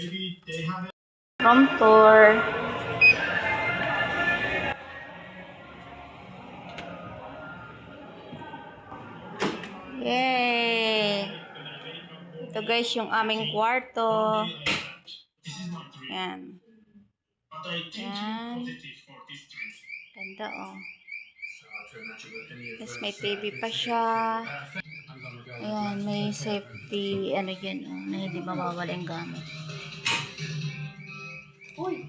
Room tour. Yay! Ito guys yung aming kwarto. Yan. Yan. Ganda oh. Yes, may TV pa siya. Ayan, may safety, ano yan oh, na hindi mawawala yung gamit. Uy!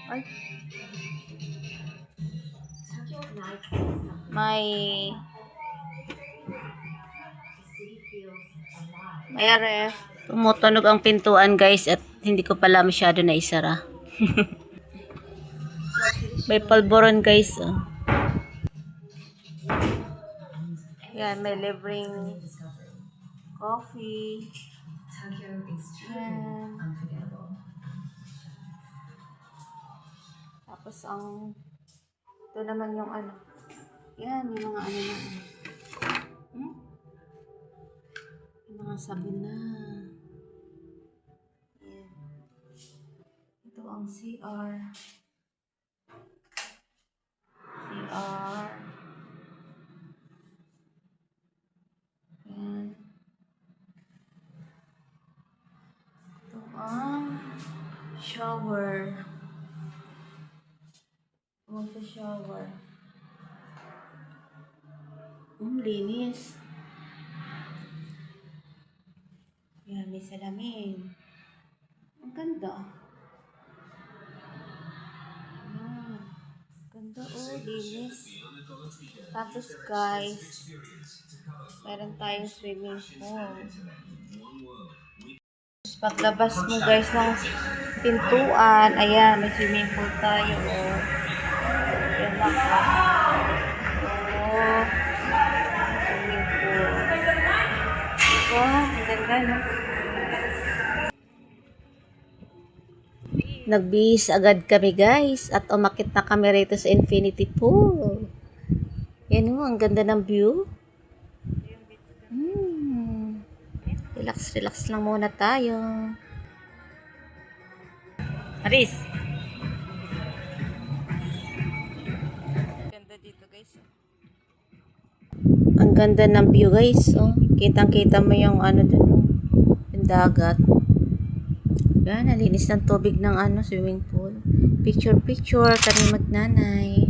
Ay. May ref. Tumutunog ang pintuan guys at hindi ko pala masyado na isara. May palboron guys oh. Yan, may libreng coffee. Yan. Tapos ang ito naman yung ano. Yan, yung mga ano na. Yung mga sabon na. Yan. Ito ang CR. CR. Yan. Ito ang shower. Magsa-shower. Linis. Yan, may salamin. Ang ganda. Yan. Ganda oh, linis. Tapos guys, meron tayong swimming pool. Tapos paglabas mo guys ng pintuan, ayan, may swimming pool tayo oh. Yan lang oh. Oh. Swimming pool. Wow, ang ganda no? Nagbihis agad kami guys at umakit na kami rito sa infinity pool. Yan o, ang ganda ng view. Relax, relax lang muna tayo. Aris! Ganda dito guys. Ang ganda ng view guys. Oh. Kitang-kita mo yung ano dun, yung dagat. Yan, nalinis ng tubig ng ano, swimming pool. Picture kami magnanay.